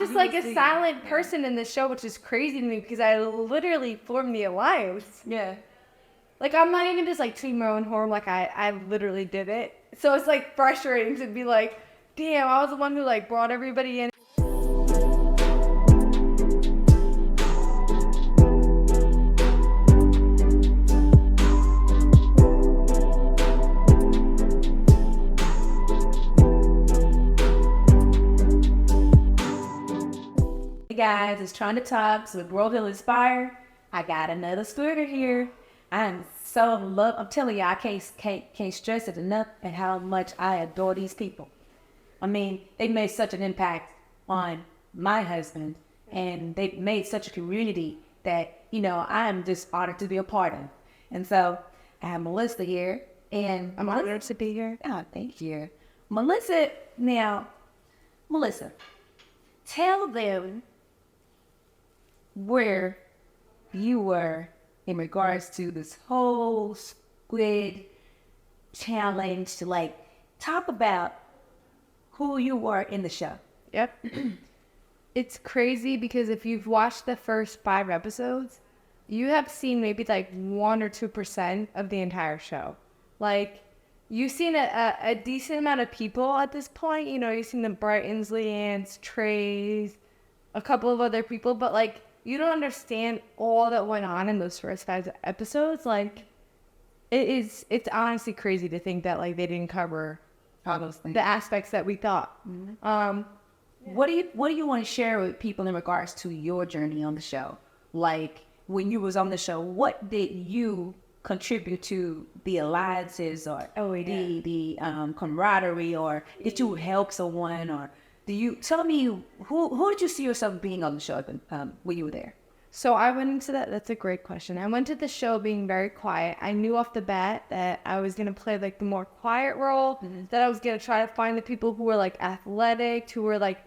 just like a silent person in the show, which is crazy to me because I literally formed the alliance. Yeah. Like, I'm not even just like tooting my own horn, like I literally did it. So it's like frustrating to be like, damn, I was the one who like brought everybody in. Hey guys, it's Tronda Talks with World Will Inspire. I got another squirter here. I'm so in love. I'm telling you, I can't stress it enough at how much I adore these people. I mean, they made such an impact on my husband, and they made such a community that, I am just honored to be a part of. And so I have Melissa here, and I'm honored to be here. Oh, thank you. Melissa, tell them where you were in regards to this whole Squid challenge, to like talk about who you were in the show. Yep. It's crazy because if you've watched the first 5 episodes, you have seen maybe like 1 or 2% of the entire show. Like, you've seen a decent amount of people at this point. You've seen the Brightons, Leanne's, Trey's, a couple of other people, but like, you don't understand all that went on in those first 5 episodes. Like, it's honestly crazy to think that like they didn't cover All those things. the aspects that we thought. Mm-hmm. What do you want to share with people in regards to your journey on the show? Like, when you was on the show, what did you contribute to the alliances, or the camaraderie, or did you help someone, or do you tell me who did you see yourself being on the show when you were there? So I went into that. That's a great question. I went to the show being very quiet. I knew off the bat that I was going to play like the more quiet role, that I was going to try to find the people who were like athletic, who were like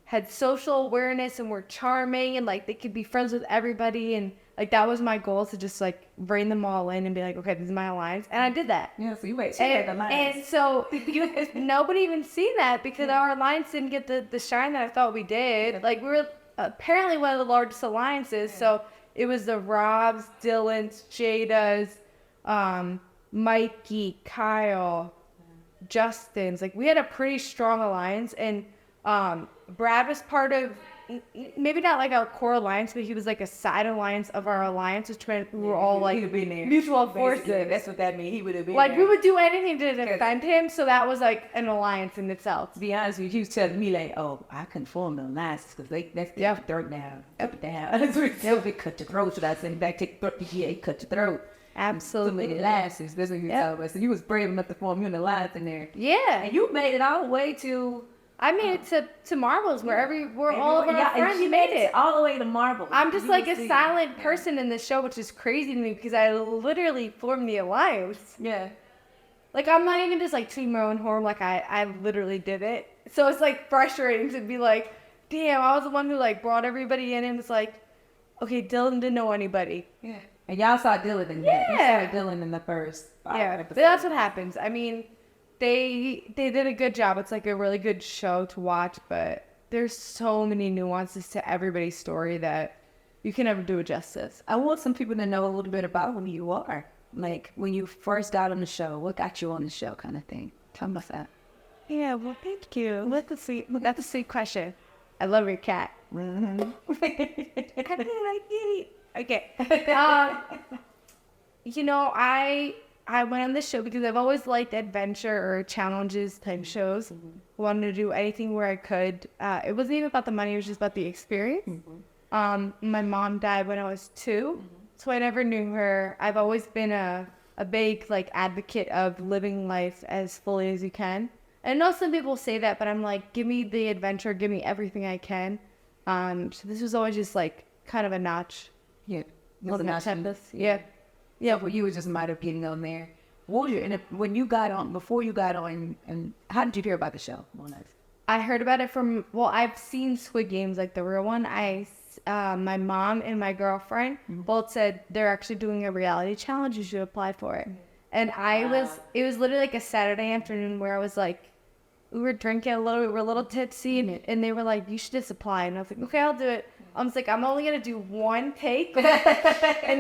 had social awareness and were charming, and like they could be friends with everybody. And like that was my goal, to just like bring them all in and be like, okay, this is my alliance. And I did that. Yeah, so you wait. And so nobody even seen that because our alliance didn't get the shine that I thought we did. Yeah. Like, we were apparently one of the largest alliances. Yeah. So it was the Robs, Dylan's, Jada's, Mikey, Kyle, Justin's. Like, we had a pretty strong alliance, and Brad was part of, maybe not like a core alliance, but he was like a side alliance of our alliance, which meant we were all like mutual forces. That's what that means. He would have been like there. We would do anything to defend him, so that was like an alliance in itself. To be honest with you, he was telling me like, "Oh, I couldn't form the alliances because that's throat down, up down." That's what they cut your throat. Should I send back? Take throat? Yeah, he cut your throat. Absolutely. Alliances. That's what you tell us. So you was brave enough to form you an alliance in there. Yeah. And you made it all the way to. I made it to Marbles, where all of our friends made it all the way to Marbles. I'm just like a silent person in the show, which is crazy to me because I literally formed the alliance. Yeah. Like, I'm not even just like tooting my own horn, like I literally did it. So it's like frustrating to be like, damn, I was the one who like brought everybody in, and it's like, okay, Dylan didn't know anybody. Yeah. And y'all saw Dylan in that. Yeah. You saw Dylan in the first. Yeah. But that's what happens. I mean, They did a good job. It's like a really good show to watch, but there's so many nuances to everybody's story that you can never do it justice. I want some people to know a little bit about who you are. Like, when you first got on the show, what got you on the show, kind of thing. Tell me about that. Yeah, well, thank you. That's a sweet question. I love your cat. Mm-hmm. Okay. I went on this show because I've always liked adventure or challenges type shows. Mm-hmm. Wanted to do anything where I could. It wasn't even about the money. It was just about the experience. Mm-hmm. My mom died when I was 2, so I never knew her. I've always been a big like advocate of living life as fully as you can. And I know some people say that, but I'm like, give me the adventure, give me everything I can. So this was always just like kind of a notch. Yeah. Yeah. Yeah, but you were just might have getting on there. What was when you got on, before you got on, and how did you hear about the show? I heard about it from, I've seen Squid Games, like the real one. My mom and my girlfriend both said they're actually doing a reality challenge. You should apply for it. And it was literally like a Saturday afternoon where I was like, we were drinking a little, we were a little tipsy, and they were like, you should just apply. And I was like, okay, I'll do it. I was like, I'm only going to do one take, and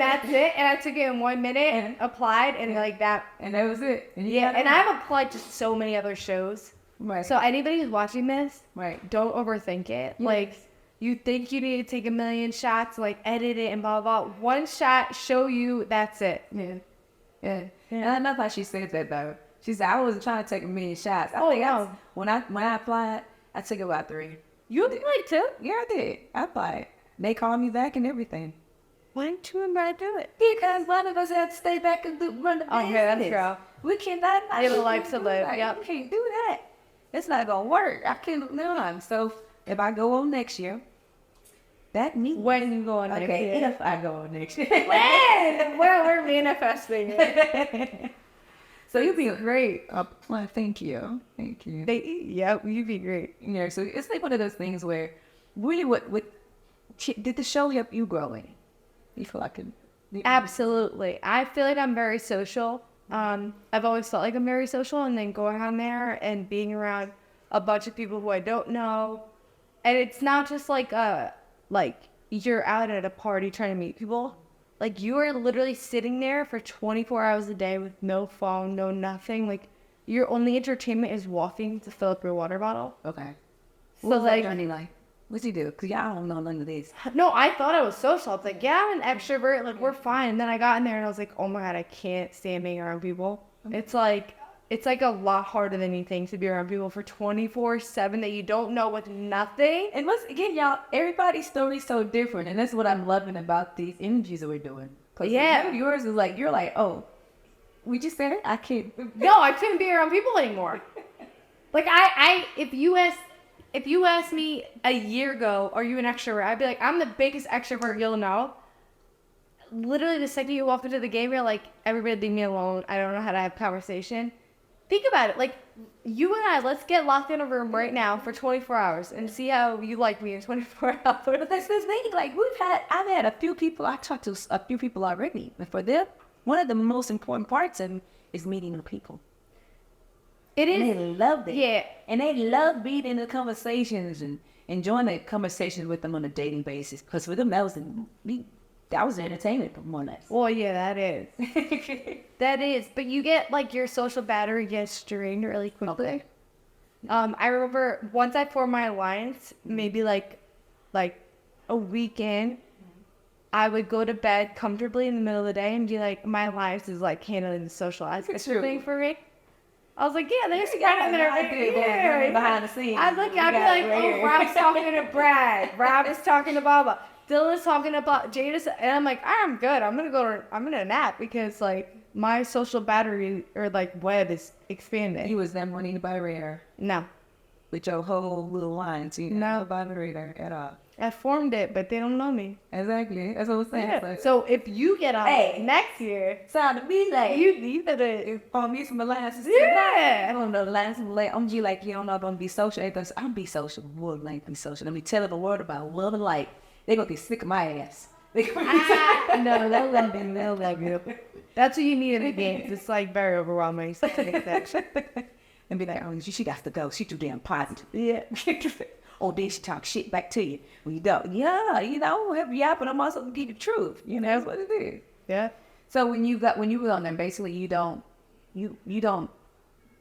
that's it. And I took it in 1 minute and applied, and like that. And that was it. Yeah, and I've applied to so many other shows. Right. So anybody who's watching this, right, don't overthink it. Yes. Like, you think you need to take a million shots, like edit it and blah, blah, blah. One shot, show you, that's it. Yeah. And I love how she said that, though. She said, I wasn't trying to take a million shots. When I applied, I took about 3. You applied too? Yeah, I did. I applied. They called me back and everything. Why didn't you and Brad do it? Because one of us had to stay back and run the business. Okay, that's true. We cannot. You have a life to live. Yep. We can't do that. It's not going to work. I can't. No. So if I go on next year, that means. When you go on next year? Okay, if I go on next year. When? We're manifesting it. So you'll be great. Well, thank you. Thank you. You'd be great. Yeah, so it's like one of those things where really what did the show help you growing? You feel like Absolutely. I feel like I'm very social. I've always felt like I'm very social, and then going on there and being around a bunch of people who I don't know. And it's not just like you're out at a party trying to meet people. Like, you are literally sitting there for 24 hours a day with no phone, no nothing. Like, your only entertainment is walking to fill up your water bottle. Okay. So, what was like, that journey like? What'd you do? Because y'all don't know none of this. No, I thought I was social. I was like, yeah, I'm an extrovert. Like, we're fine. And then I got in there and I was like, oh my God, I can't stand being around people. It's like a lot harder than you think to be around people for 24/7 that you don't know with nothing. And once again, y'all, everybody's story is so different. And that's what I'm loving about these interviews that we're doing. Yeah. Yours is like, you're like, oh, we just said it? I can't. No, I couldn't be around people anymore. Like, if you asked me a year ago, are you an extrovert? I'd be like, I'm the biggest extrovert you'll know. Literally, the second you walk into the game, you're like, everybody leave me alone. I don't know how to have conversation. Think about it. Like, you and I, let's get locked in a room right now for 24 hours and see how you like me in 24 hours. But that's the thing. Like, I've had a few people, I talked to a few people already. And for them, one of the most important parts is meeting the people. It is. And they love it. Yeah. And they love being in the conversations and enjoying the conversations with them on a dating basis. Because for them, that was entertainment, more or less. Well, yeah, that is. That is. But you get, like, your social battery gets drained really quickly. Okay. I remember once I formed my alliance, maybe like a weekend, I would go to bed comfortably in the middle of the day and be like, my alliance is like handling the social aspect thing for me. I was like, yeah, there's a guy in there. Behind the scenes. I'd be like, oh, Rob's talking to Brad. Rob is talking to Baba. Dylan's talking about Jada. And I'm like, I'm good. I'm going to nap because, like, my social battery or, like, web is expanding. You was that money to buy rare. No. With your whole little line. So you no. Buy the radar at all. I formed it, but they don't know me. Exactly. That's what I'm saying. Yeah. So if you get on next year, sound to me like you better call me some alliances. Yeah. I don't know the alliances. I'm just like, you don't know if I'm gonna be social. I'm be social. World like be social. Let me tell the world about love and light. They gonna be sick of my ass. No, they'll let me. They'll let me. That's what you need in the game. It's like very overwhelming. So and be like, oh, she got to go. She too damn positive. Yeah. Or then she talk shit back to you. When you don't, but I'm also gonna give you the truth. You know, that's what it is. Yeah. So when you were on there, basically you don't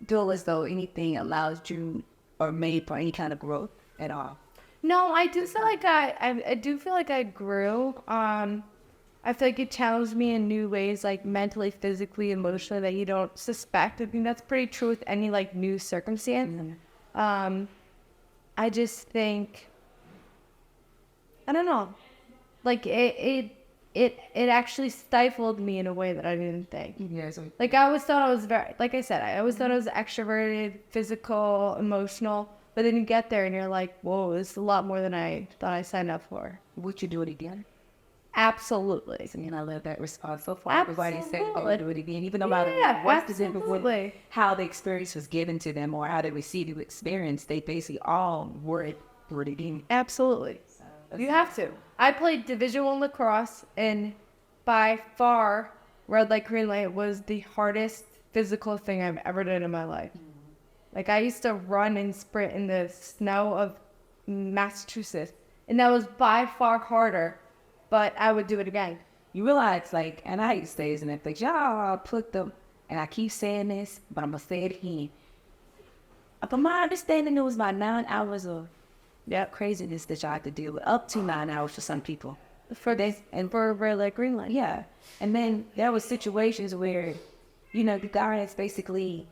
feel as though anything allows you or made for any kind of growth at all. No, I do feel like I do feel like I grew. I feel like it challenged me in new ways, like mentally, physically, emotionally, that you don't suspect. I think that's pretty true with any like new circumstance. Mm-hmm. I just think, I don't know, like it actually stifled me in a way that I didn't think. Yeah. So like I always thought I was like I said, I always thought I was extroverted, physical, emotional. But then you get there and you're like, whoa, this is a lot more than I thought I signed up for. Would you do it again? Absolutely. And I love that response so far. Absolutely. Everybody said they would do it again, even no matter what's the difference with how the experience was given to them or how they received the experience. They basically all were it again. Absolutely. So you have to. I played Division I lacrosse, and by far, red light, green light was the hardest physical thing I've ever done in my life. Like, I used to run and sprint in the snow of Massachusetts, and that was by far harder, but I would do it again. You realize, like, and I hate to say this in Netflix, y'all put them, and I keep saying this, but I'm gonna say it again. From my understanding, it was about 9 hours of craziness that y'all had to deal with, up to 9 hours for some people. For this, and for a red light, green light. Yeah, and then there was situations where, you know, the guards basically,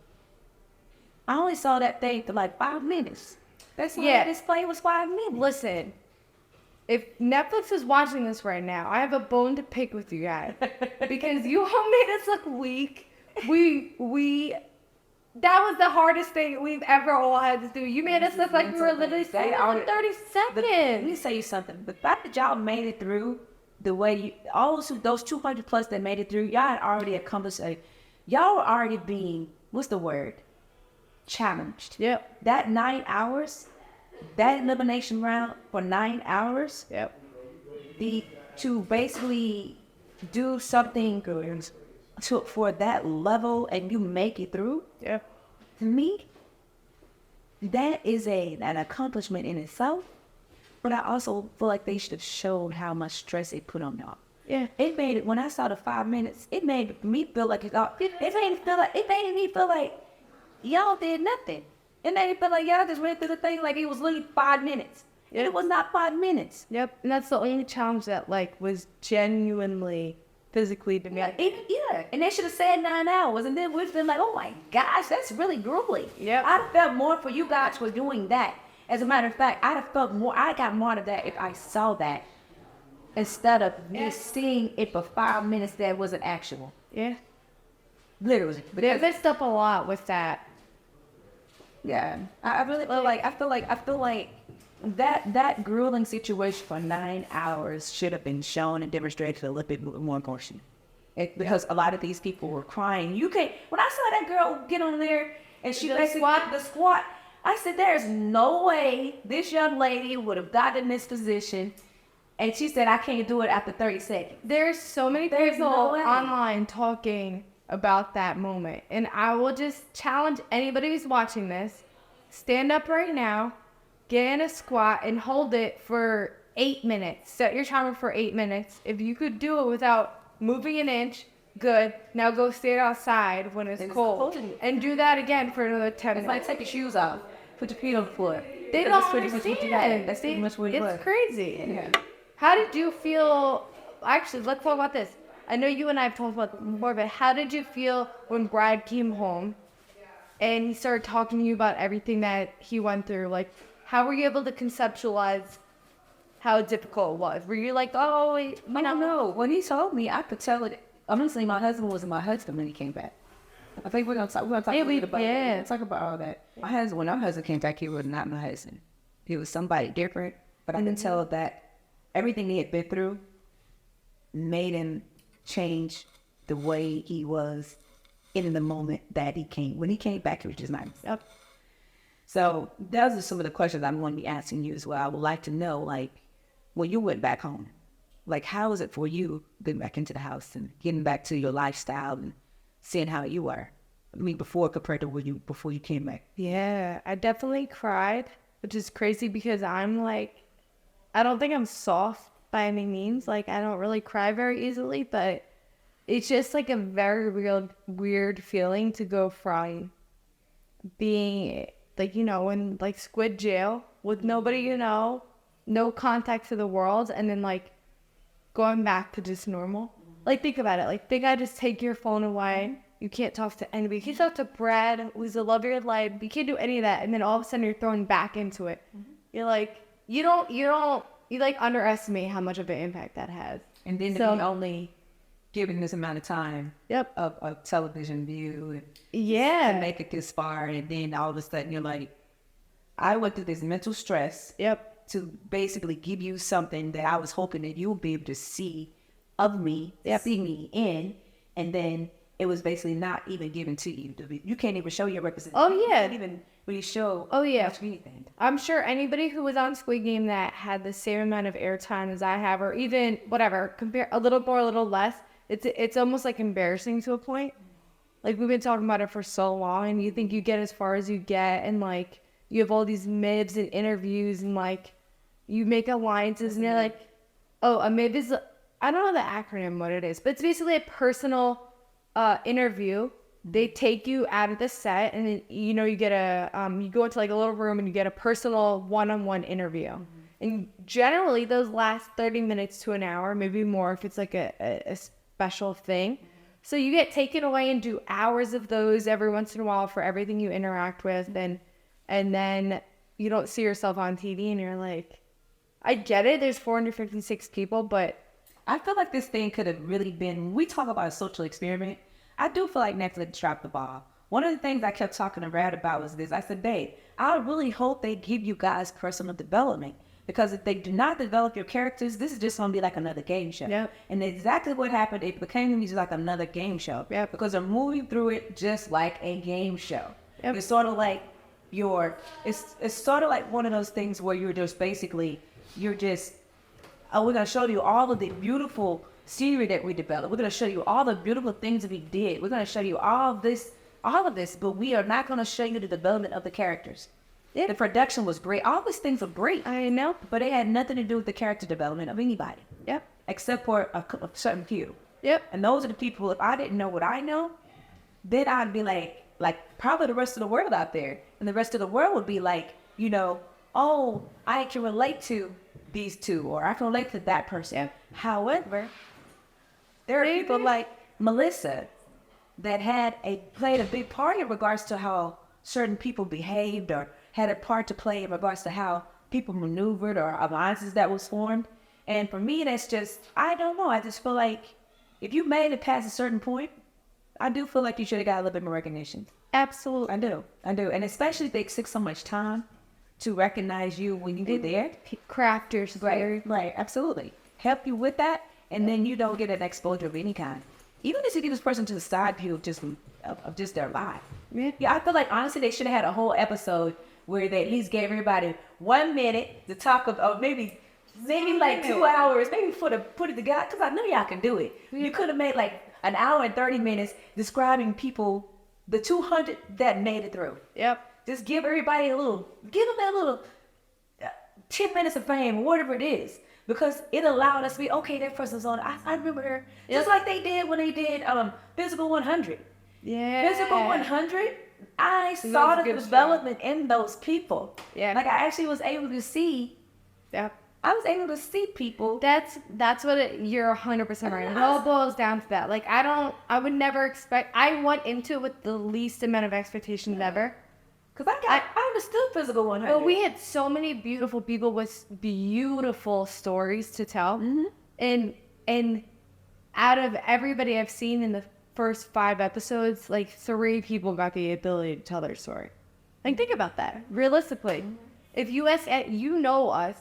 I only saw that thing for like 5 minutes. That's why the display was 5 minutes. Listen, if Netflix is watching this right now, I have a bone to pick with you guys. Because you all made us look weak. That was the hardest thing we've ever all had to do. You made us look like we were literally sitting on 30 seconds. Let me say you something. The fact that y'all made it through the way you, all those 200 plus that made it through, y'all had already accomplished y'all were already being, what's the word? Challenged. Yep. That 9 hours, that elimination round for 9 hours. Yep. To basically do something for that level and you make it through. Yep. To me, that is an accomplishment in itself. But I also feel like they should have showed how much stress it put on y'all. Yeah. It made it, when I saw the 5 minutes, it made me feel like it made me feel like y'all did nothing. It made me feel like y'all just went through the thing like it was literally 5 minutes. Yep. And it was not 5 minutes. Yep. And that's the only challenge that like was genuinely physically demanding. Yeah. And they should have said 9 hours, and then we've been like, oh my gosh, that's really grueling. Yep. I'd have felt more for you guys for doing that. As a matter of fact, I'd have felt more, I got more of that if I saw that instead of just seeing it for 5 minutes that wasn't actual. Yeah. Literally. But they messed up a lot with that. Yeah. I really feel like, I feel like that grueling situation for 9 hours should have been shown and demonstrated a little bit more caution. Because a lot of these people were crying. You can't, when I saw that girl get on there and she the squat, I said, there's no way this young lady would have gotten in this position. And she said, I can't do it after 30 seconds. There's so many people online talking about that moment. And I will just challenge anybody who's watching this, stand up right now, get in a squat and hold it for 8 minutes. Set your timer for 8 minutes. If you could do it without moving an inch, good. Now go stand outside when it's cold. And do that again for another 10 minutes. It's like take your shoes off. Put your feet on the floor. They don't understand. That's pretty much what it was. It's crazy. Yeah. How did you feel? Actually, let's talk about this. I know you and I have talked about this before, but how did you feel when Brad came home and he started talking to you about everything that he went through? Like, how were you able to conceptualize how difficult it was? Were you like, oh, wait, I don't know. When he told me, I could tell it. Honestly, my husband wasn't my husband when he came back. I think we're gonna talk about talk about all that. My husband, when our husband came back, he was not my husband. He was somebody different. But I can tell that everything he had been through made him change the way he was in the moment that he came. When he came back, he was just not himself. So those are some of the questions I'm going to be asking you as well. I would like to know, like, when you went back home, like, how was it for you getting back into the house and getting back to your lifestyle and seeing how you were? I mean, before compared to before you came back. Yeah, I definitely cried, which is crazy because I'm like, I don't think I'm soft by any means. Like, I don't really cry very easily, but it's just like a very real weird feeling to go from being like, you know, in like Squid jail with nobody, you know, no contact to the world, and then like going back to just normal. Like, think about it. Like, think I just take your phone away. You can't talk to anybody. You can't talk to Brad, who's the love of your life. You can't do any of that. And then all of a sudden you're thrown back into it. You're like, you like underestimate how much of an impact that has. And then to be only given this amount of time of television view and make it this far, and then all of a sudden you're like, I went through this mental stress to basically give you something that I was hoping that you would be able to see of me, see me in, and then it was basically not even given to you. You can't even show your representation. Oh, yeah. You can't even really show much of anything. I'm sure anybody who was on Squid Game that had the same amount of airtime as I have, or even whatever, compare a little more, a little less, it's almost like embarrassing to a point. like we've been talking about it for so long, and you think you get as far as you get, and like you have all these MIBs and interviews, and like you make alliances, and you're like, oh, a MIB is, I don't know the acronym what it is, but it's basically a personal interview. They take you out of the set, and then, you know, you get you go into like a little room and you get a personal one-on-one interview. And generally those last 30 minutes to an hour, maybe more if it's like a special thing. So you get taken away and do hours of those every once in a while for everything you interact with. And then you don't see yourself on TV, and you're like, I get it. There's 456 people, but I feel like this thing could have really been, we talk about a social experiment. I do feel like Netflix dropped the ball. One of the things I kept talking to Brad about was this. I said, babe, I really hope they give you guys personal development, because if they do not develop your characters, this is just going to be like another game show. Yep. And exactly what happened, it became just like another game show. Yep. Because they're moving through it just like a game show. Yep. It's sort of like it's sort of like one of those things where you're just basically, we're going to show you all of the beautiful scenery that we developed. We're going to show you all the beautiful things that we did. We're going to show you all of this, but we are not going to show you the development of the characters. Yeah. The production was great. All these things are great. I know. But it had nothing to do with the character development of anybody. Yep. Except for a certain few. Yep. And those are the people, if I didn't know what I know, then I'd be like probably the rest of the world out there. And the rest of the world would be like, you know, oh, I can relate to these two, or I can relate to that person. Yep. However, there are people like Melissa that played a big part in regards to how certain people behaved, or had a part to play in regards to how people maneuvered, or alliances that was formed. And for me, that's just, I don't know. I just feel like if you made it past a certain point, I do feel like you should have got a little bit more recognition. Absolutely. I do. And especially if they took so much time to recognize you when you get there. Craft your story. Right, absolutely. Help you with that, and then you don't get an exposure of any kind. Even if you get this person to the side view of just their life. Yeah, I feel like honestly they should have had a whole episode where they at least gave everybody 1 minute to talk of maybe like 2 hours, maybe put it together, because I know y'all can do it. You could have made like an hour and 30 minutes describing people, the 200 that made it through. Yep. Just give everybody give them that little 10 minutes of fame, whatever it is. Because it allowed us to be, okay, that person's on. I remember her. Just like they did when they did Physical 100. Yeah. Physical 100, I saw the development in those people. Yeah. Like I actually was able to see. Yep. I was able to see people. That's what you're 100% right. It all boils down to that. Like I would never expect, I went into it with the least amount of expectations ever. Because I understood Physical 100. But we had so many beautiful people with beautiful stories to tell. Mm-hmm. And out of everybody I've seen in the first 5 episodes, like 3 people got the ability to tell their story. Like think about that. Realistically, if you know us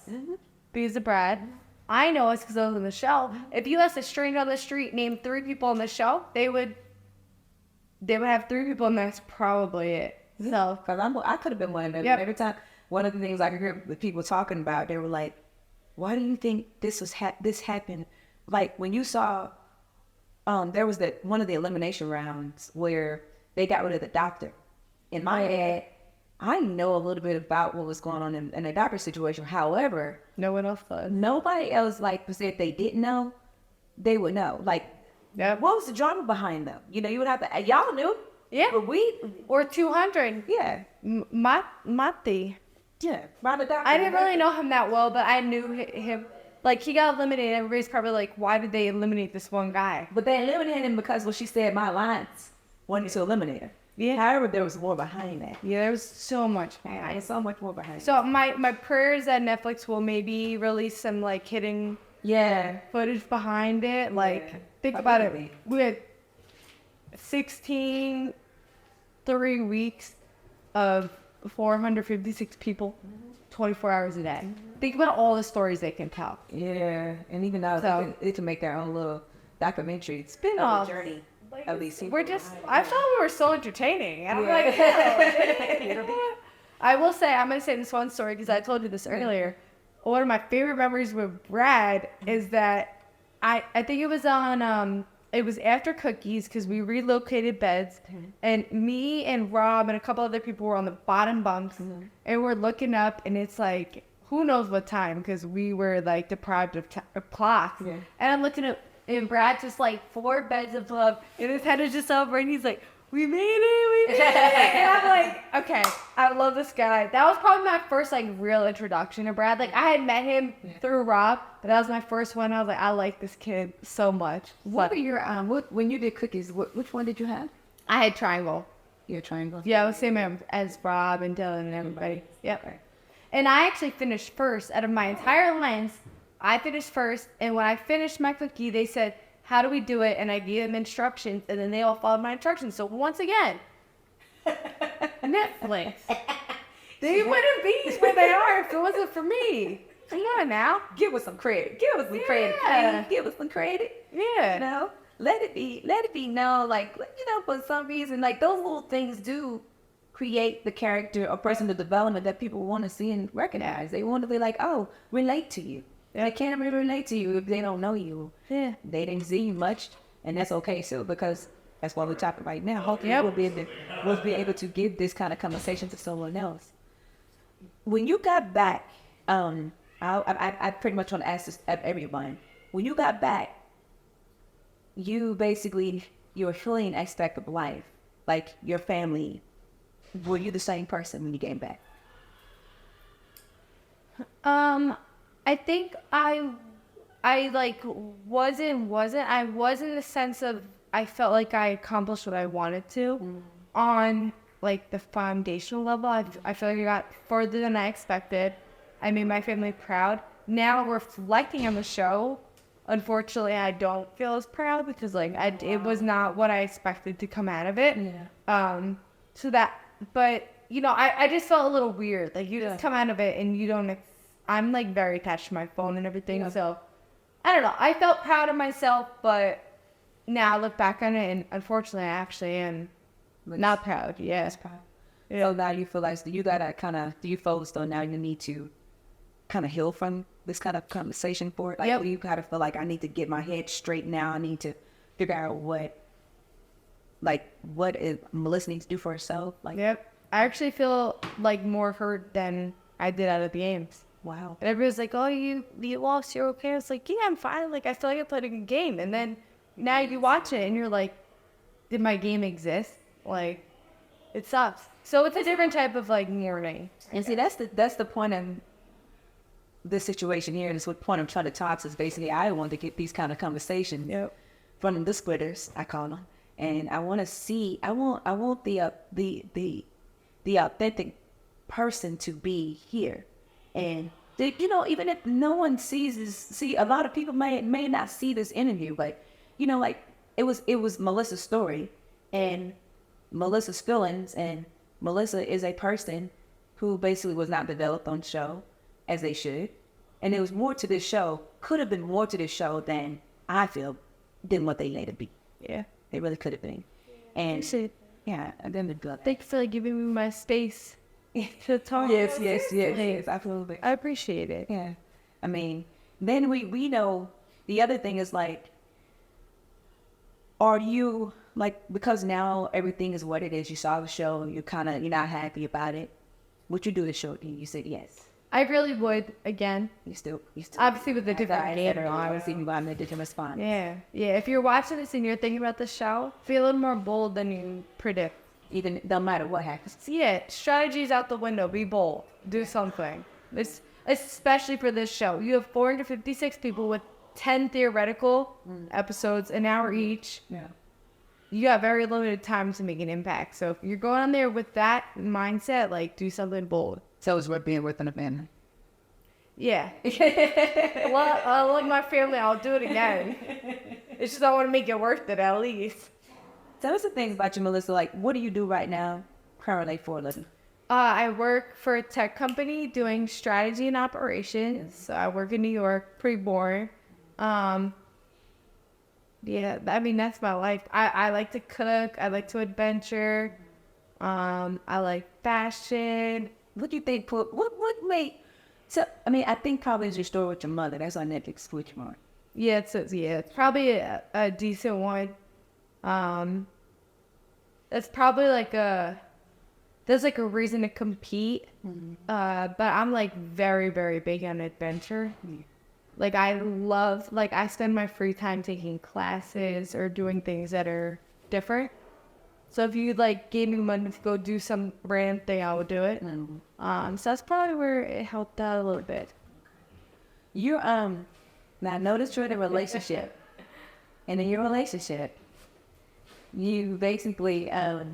because of Brad, I know us because I was on the show. If you asked a stranger on the street, name 3 people on the show, they would have 3 people, and that's probably it. So, because I could have been one of them. Yep. Every time, one of the things I could hear the people talking about, they were like, "Why do you think this happened?" Like when you saw, there was one of the elimination rounds where they got rid of the doctor. In my head, I know a little bit about what was going on in the doctor situation. However, no one else does. Nobody else if they didn't know, they would know. Like, what was the drama behind them? You know, you would have to. Y'all knew. Yeah. But or 200. Yeah. Mati. Yeah. I didn't really know him that well, but I knew him. Like, he got eliminated. Everybody's probably like, why did they eliminate this one guy? But they eliminated him because, well, she said my alliance wanted to eliminate her. Yeah. However, there was more behind that. Yeah, there was so much behind. So much more behind. So my prayers that Netflix will maybe release some like hidden footage behind it. Like think about it. We had 3 weeks of 456 people, 24 hours a day. Think about all the stories they can tell. Yeah, and even now they can make their own little documentary spin-off journey. Of these people. I thought we were so entertaining. And I'm like, I will say, I'm going to say this one story because I told you this earlier. One of my favorite memories with Brad is that I think it was on it was after cookies because we relocated beds, and me and Rob and a couple other people were on the bottom bunks, and we're looking up, and it's like who knows what time because we were like deprived of clocks. Yeah. And I'm looking up, and Brad just like 4 beds above, and his head is just over, and he's like, "We made it, we made it." And I'm like, okay, I love this guy. That was probably my first like real introduction to Brad. Like I had met him through Rob, but that was my first one. I was like, I like this kid so much. What were your when you did cookies? Which one did you have? I had triangle. Your triangle. Yeah, I was same as Rob and Dylan and everybody. Yep. And I actually finished first out of my entire lines. I finished first, and when I finished my cookie, they said, "How do we do it?" And I gave them instructions, and then they all followed my instructions. So once again, Netflix. They wouldn't be where they are if it wasn't for me. Come on now. Give us some credit. Give us some credit. Please. Give us some credit. Yeah. You know, let it be known. Like, you know, for some reason, like those little things do create the character or personal development that people want to see and recognize. They want to be like, oh, relate to you. They can't really relate to you if they don't know you. Yeah. They didn't see you much, and that's okay too, because that's why we're talking right now. Hopefully we'll be able to give this kind of conversation to someone else. When you got back, I pretty much want to ask this of everyone. When you got back, you basically, your feeling aspect of life, like your family, were you the same person when you came back? I think I like wasn't I was in the sense of I felt like I accomplished what I wanted to on like the foundational level. I feel like I got further than I expected. I made my family proud. Now reflecting on the show, unfortunately, I don't feel as proud because like it was not what I expected to come out of it. Yeah. But you know, I just felt a little weird. Like you just come out of it and you don't. I'm like very attached to my phone and everything, so I don't know. I felt proud of myself, but now I look back on it and unfortunately, I actually am not proud. Yeah. So now you feel like do you feel as though now you need to kind of heal from this kind of conversation for it? Like, do you kind of feel like I need to get my head straight now? I need to figure out what is Melissa needs to do for herself? Like, yep. I actually feel like more hurt than I did out of the games. Wow. And everybody's like, "Oh, you lost, you're okay." I was like, "Yeah, I'm fine. Like, I feel like I played a good game." And then now you watch it and you're like, "Did my game exist?" Like, it sucks. So it's a different type of like mourning. And see, that's the point of this situation here. That's what point I'm trying to talk is basically I want to get these kind of conversations from the splitters, I call them, and I want to see. I want the authentic person to be here. And you know, even if no one sees this, a lot of people may not see this interview, but you know, like it was Melissa's story and Melissa's feelings, and Melissa is a person who basically was not developed on the show as they should, and there was more to this show. Could have been more to this show than I feel than what they let it be. Yeah, they really could have been. And yeah, and then the good. Thank you for like giving me my space to talk. Yes, absolutely. I appreciate it. Yeah. I mean, then we know the other thing is like, are you like, because now everything is what it is, you saw the show, you're not happy about it. Would you do the show again? You said yes. I really would again. You still obviously with a different answer. I would see why I'm a different response. Yeah. If you're watching this and you're thinking about the show, be a little more bold than you predict. Even no matter what happens. Yeah, strategy's out the window. Be bold. Do something. Especially for this show. You have 456 people with 10 theoretical episodes, an hour each. Yeah. You got very limited time to make an impact. So if you're going on there with that mindset, like do something bold. So it's worth being with an abandon. Yeah. Well, I like my family. I'll do it again. It's just I want to make it worth it at least. Tell us the things about you, Melissa. Like, what do you do right now, currently for a living? I work for a tech company doing strategy and operations. So I work in New York. Pretty boring. Yeah, I mean, that's my life. I like to cook. I like to adventure. I like fashion. What do you think? What made? So, I mean, I think probably it's your story with your mother. That's on Netflix, which one? Yeah, it's probably a decent one. It's probably like there's like a reason to compete. But I'm like very, very big on adventure. Like I spend my free time taking classes or doing things that are different. So if you like gave me money to go do some random thing, I would do it. So that's probably where it helped out a little bit. You now I noticed you're in a relationship, and in your relationship, you basically how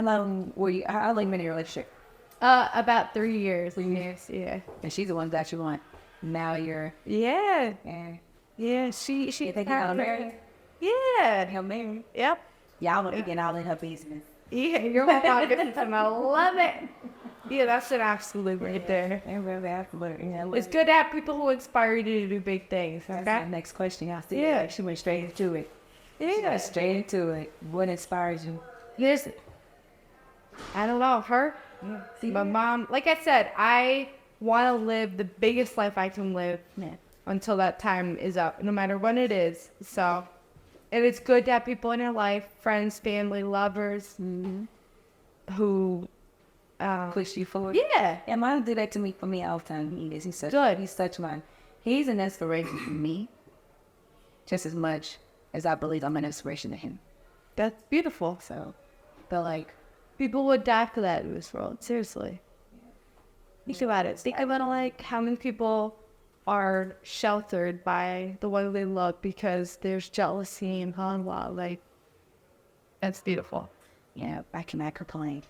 long were you? How long been in your relationship? About 3 years. 3 years, yeah. And she's the one that you want. Now you're Yeah. and Yeah, she you think you're gonna marry? Yeah. He'll marry. Yep. Y'all want to get all in her business. Yeah, you're my pocket. I love it. Yeah, that's an absolute right there. It's good to have people who inspire you to do big things. That's Okay. my next question. I see. Yeah. She went straight into it. She Yeah. went straight into it. What inspires you? There's, I don't know, her. Yeah. See, My mom, like I said, I want to live the biggest life I can live until that time is up, no matter when it is. So, and it's good to have people in your life, friends, family, lovers, who, push you forward. yeah. And mine do that to me for me all the time. He's such Good. he's an inspiration for me just as much as I believe I'm an inspiration to him. That's beautiful. So, but like, People would die for that in this world. Seriously. Think about it. Think about like how many people are sheltered by the one they love because there's jealousy and blah blah. Like, that's beautiful. yeah, I cannot complain.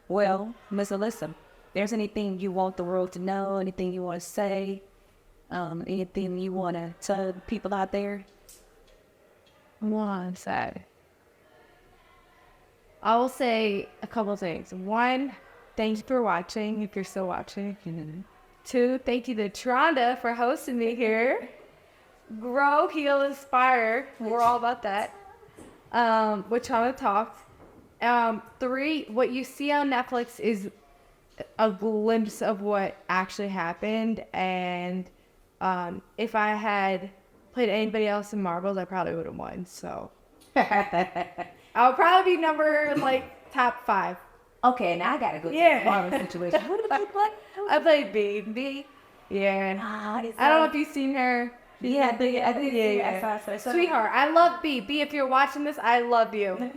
Well, Miss Alyssa, there's anything you want the world to know, anything you want to say, anything you want to tell people out there? One side. I will say a couple things. One, thank you for watching, if you're still watching. Two, thank you to Tronda for hosting me here. Grow, heal, inspire. We're all about that. With Tronda Talks. Three, what you see on Netflix is a glimpse of what actually happened. And if I had played anybody else in Marbles, I probably would have won. So I would probably be number like top 5. Okay, now I gotta go to Yeah. the Marvel situation. Who did you play? I played B. B. Yeah. Ah, I don't know if you've seen her. Yeah, I did. Yeah. I saw. Sweetheart, I love B. B, if you're watching this, I love you.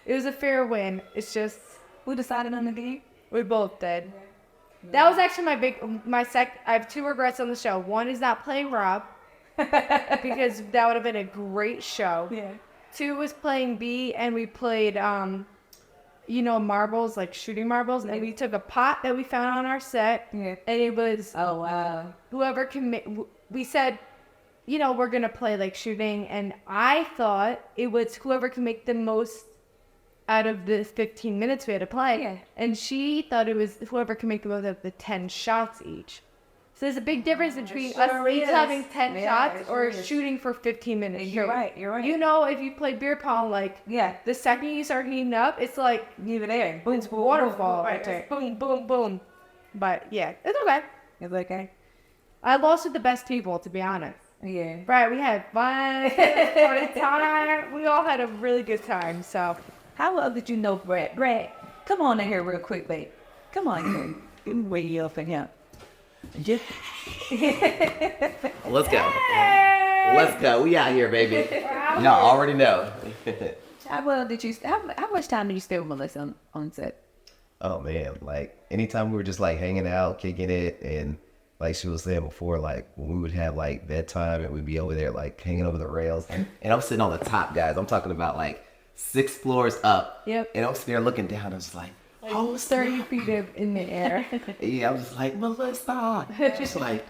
It was a fair win. It's just, Who decided on the game? we both did. That was actually I have 2 regrets on the show. One is not playing Rob, because that would have been a great show. Yeah. 2 was playing B, and we played, marbles, like shooting marbles, and we took a pot that we found on our set, Yeah. and it was Oh wow. whoever can we said, we're going to play like shooting, and I thought it was whoever can make the most out of the 15 minutes we had to play. Yeah. And she thought it was whoever can make the most of the 10 shots each. So there's a big difference between us each having 10 shots or shooting for 15 minutes. You're right. If you play beer pong, like, Yeah. the second you start heating up, it's like Give it there. Boom, boom, waterfall. Right there. It's boom, boom, boom. But yeah, it's okay. It's okay. I lost with the best people, to be honest. Yeah. Right, we had fun, for the time. We all had a really good time, so. How well did you know Brett? Brett, come on in here real quick, babe. Come on in here. Wait you up in here. Yeah. Let's go. Let's go. We out here, baby. No, I already know. How much time did you spend with Melissa on set? Oh man, like anytime we were just like hanging out, kicking it, and like she was saying before, like when we would have like bedtime and we'd be over there like hanging over the rails, and I'm sitting on the top, guys. I'm talking about like 6 floors up. Yep. And I'm sitting there looking down. I was like, oh, 30 feet in the air. yeah. I was just like, Melissa. Just like,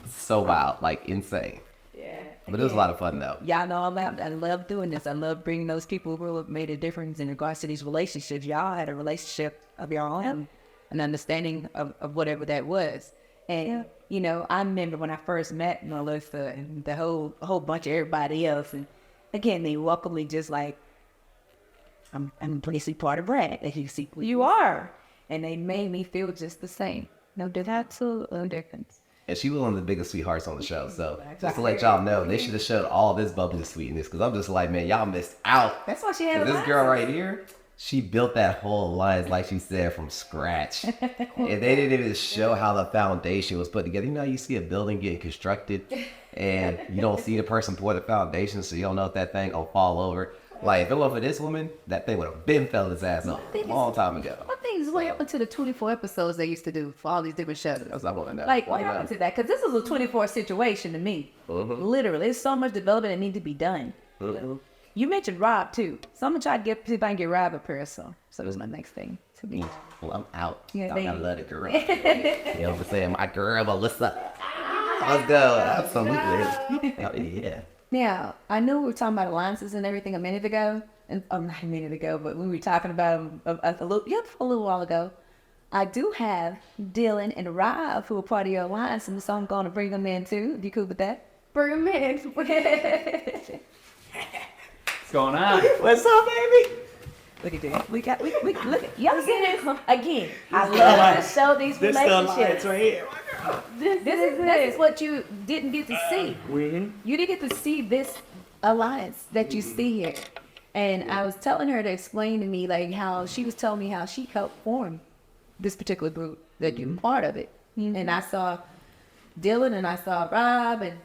so wild, like insane. Yeah. But it was a lot of fun though. Y'all know I love doing this. I love bringing those people who have made a difference in regards to these relationships. Y'all had a relationship of your own, an understanding of whatever that was. And, I remember when I first met Melissa and the whole bunch of everybody else. And again, they welcomed me just like, I'm basically part of Brad, as you see. You are. And they made me feel just the same. No difference. Absolute no difference. And she was one of the biggest sweethearts on the show. So just to let y'all know, they should have showed all this bubbly sweetness. Because I'm just like, man, y'all missed out. That's why she had This girl right here, she built that whole alliance, like she said, from scratch. And they didn't even show how the foundation was put together. You know, you see a building getting constructed and you don't see the person pour the foundation, so you don't know if that thing will fall over. Like, if it wasn't for this woman, that thing would have been fell his ass off a long time ago. What things what happened to the 24 episodes they used to do for all these different shows? That's what I want to know. Like, what happened to that? Because this is a 24 situation to me. Literally, there's so much development that needs to be done. You mentioned Rob, too. So I'm going to try to see if I can get Rob up here. So that's my next thing to me. Well, I'm out. Yeah, I love the girl. You know what I'm saying? My girl, Melissa. Let's go. Absolutely. Oh, yeah. Now, I know we were talking about alliances and everything a minute ago. And not a minute ago, but we were talking about them a little while ago. I do have Dylan and Rob who are part of your alliance, and so I'm going to bring them in too. You cool with that? Bring him in. What's going on? What's up, baby? Look at that. We look at y'all see this again. I love to show these relationships. right here. This is what you didn't get to see. You didn't get to see this alliance that you see here. And I was telling her to explain to me like how she was telling me how she helped form this particular group that you're part of it. And I saw Dylan and I saw Rob, and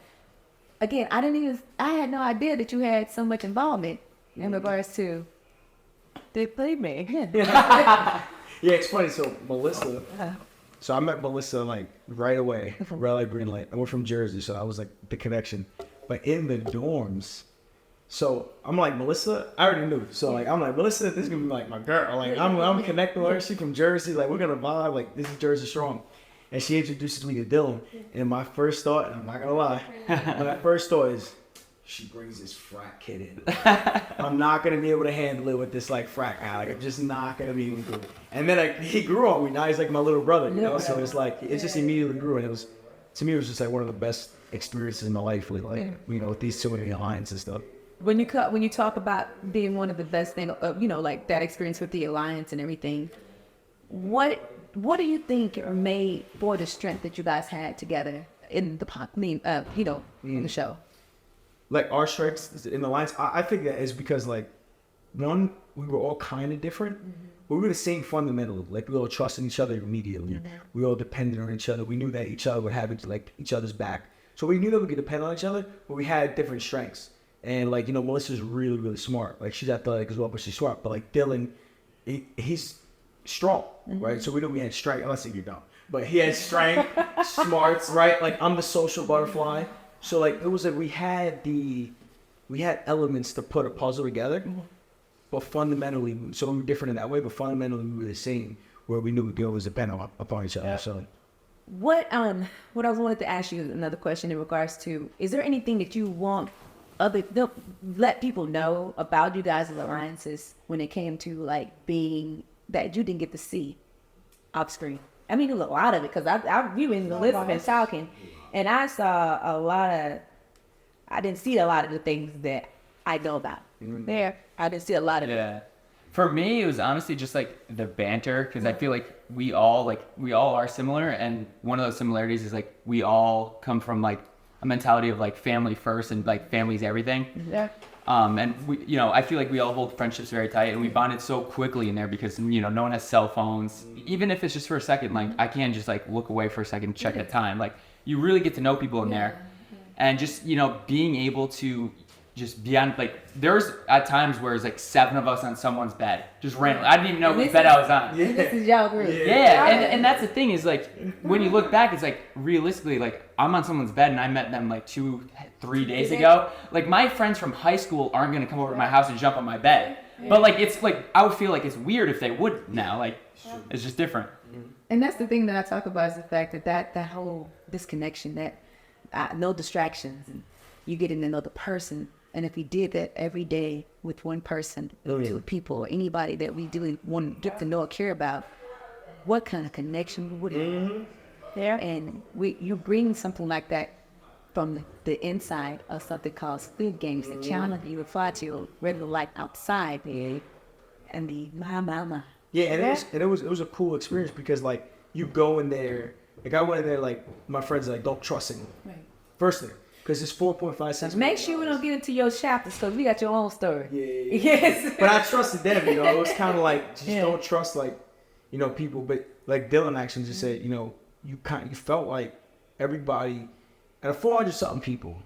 again I had no idea that you had so much involvement in regards to they played me. Yeah, it's funny. So Melissa, so I met Melissa like right away, red light, green light. We're from Jersey, so I was like the connection. But in the dorms, so I'm like, Melissa, I already knew. So like, I'm like, Melissa, this is gonna be like my girl. Like I'm connected with her. She's from Jersey. Like we're gonna vibe. Like this is Jersey strong. And she introduces me to Dylan. And my first thought, and I'm not gonna lie, my first thought is, she brings this frat kid in. I'm not gonna be able to handle it with this like frat guy. Like I'm just not gonna be able to do it. And then like he grew on me. Now he's like my little brother, you know. So it's like it just immediately grew, and it was, to me, it was just like one of the best experiences in my life with like you know with these two many alliances and stuff. When you talk about being one of the best things, you know, like that experience with the alliance and everything, what do you think are made for the strength that you guys had together in the in the show? Like our strengths in the alliance, I think that is because like one, we were all kind of different. But we were the same fundamentally. Like we all trusted each other immediately. We all depended on each other. We knew that each other would have like each other's back. So we knew that we could depend on each other, but we had different strengths. And like, you know, Melissa's really, really smart. Like she's athletic as well, but she's smart. But like Dylan, he's strong, right? So we know we had strength. Unless you're dumb, but he had strength, smarts, right? Like I'm the social butterfly. So like it was like we had elements to put a puzzle together, but fundamentally, so we were different in that way. But fundamentally, we were the same, where we knew we could always depend upon each other. So. What I wanted to ask you another question in regards to, is there anything that you want let people know about you guys' alliances when it came to like being that you didn't get to see off screen? I mean, a lot of it, because we were in the living room talking, and I saw I didn't see a lot of the things that I know about. There, I didn't see a lot of it. Yeah. For me, it was honestly just like the banter, because I feel like we all are similar, and one of those similarities is like we all come from like a mentality of like family first, and like family's everything. Yeah. And we, you know, I feel like we all hold friendships very tight, and we bonded so quickly in there because, you know, no one has cell phones. Even if it's just for a second, like I can't just like look away for a second, check the time. Like you really get to know people in there, and just, you know, being able to just be on, like, there's at times where it's like 7 of us on someone's bed, just randomly. I didn't even know what bed I was on. This is y'all group. Yeah, and that's the thing is like, when you look back, it's like realistically, like I'm on someone's bed and I met them like 2-3 days ago. Like my friends from high school aren't gonna come over to my house and jump on my bed. But like, it's like, I would feel like it's weird if they would now. Like, it's just different. And that's the thing that I talk about, is the fact that whole disconnection, that no distractions, and you getting to know the person. And if we did that every day with one person, 2 people, or anybody that we really want to get to know or care about, what kind of connection would it be? There, and you bring something like that from the inside of something called Squid Games, the challenge you apply to regular life outside, and the mama. Yeah, and it was a cool experience because like you go in there Like I went in there like my friends are like, don't trust him. Right. First thing, because it's 4.56. Make sure we don't get into your chapters because we got your own story. Yeah. Yes. But I trusted them, you know. It was kind of like just Yeah. don't trust like, you know, people. But like Dylan actually just said, you know, you felt like everybody out of 400 something people.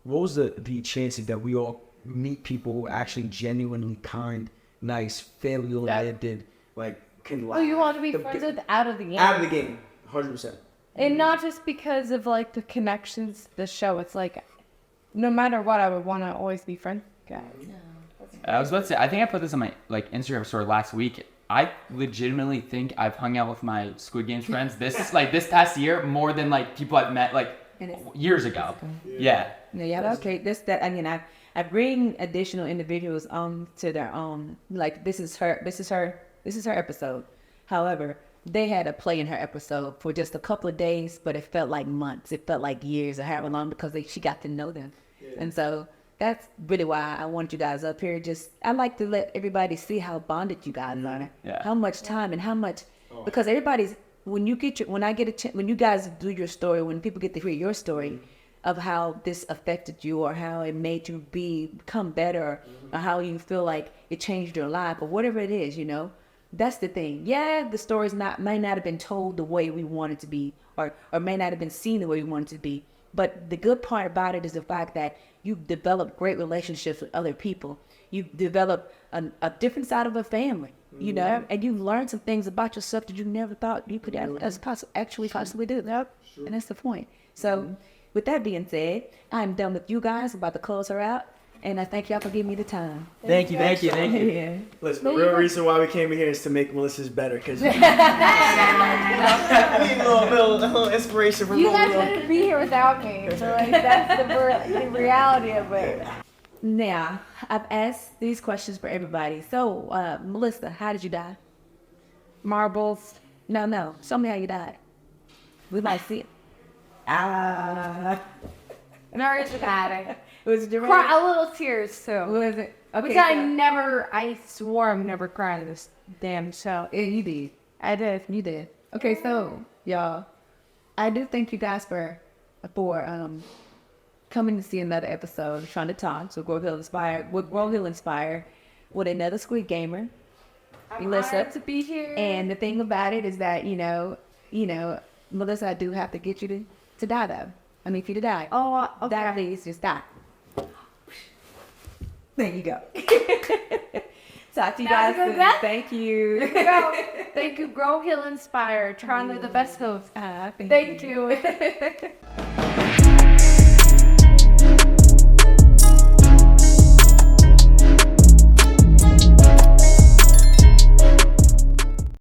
What was the chances that we all meet people who are actually genuinely kind, nice, family oriented, like can laugh? Oh, you want to be The friends bi- with out of the game. out of the game, 100%. And not just because of like the connections, the show. It's like, no matter what, I would want to always be friends with guys. I was about to say, I think I put this on my like Instagram story last week. I legitimately think I've hung out with my Squid Games friends this past year more than like people I've met like years ago. Yeah. Yeah, okay. That. I mean, I bring additional individuals to their own. Like this is her episode. However, they had a play in her episode for just a couple of days, but it felt like months. It felt like years or however long because she got to know them, and so that's really why I want you guys up here. I like to let everybody see how bonded you guys are. Yeah. How much time and how much because everybody's when you guys do your story, when people get to hear your story of how this affected you or how it made you become better or how you feel like it changed your life or whatever it is, you know, that's the thing. Yeah, the story's may not have been told the way we want it to be or may not have been seen the way we want it to be. But the good part about it is the fact that you've developed great relationships with other people. You've developed a different side of a family, you know, and you've learned some things about yourself that you never thought you could actually possibly do. Yep. And that's the point. So with that being said, I'm done with you guys. I'm about to close her out. And I thank y'all for giving me the time. Thank you. Yeah. Listen, the real reason why we came here is to make Melissa's better, because we need a little inspiration from You both guys of them. wouldn't be here without me. So like that's the reality of it. Now, I've asked these questions for everybody. So, Melissa, how did you die? Marbles. No. Show me how you died. We might see it. And I was dramatic. Was it dramatic? Cry, a little tears too. Was it? Okay, Which I swore I've never cried in this damn show. You did. I did. You did. Okay, so y'all, I do thank you guys for coming to see another episode of Tronda Talks with Grove Hill Inspired with another Squid Gamer. Melissa to be here. And the thing about it is that you know, Melissa, I do have to get you to die though. I mean, for you to die. Oh, okay. Die, please, just die. There you go. Talk to you guys That's a good soon. death. Thank you. Thank you, Grove Hill Inspired. Trying to be the best host. Thank Thank you.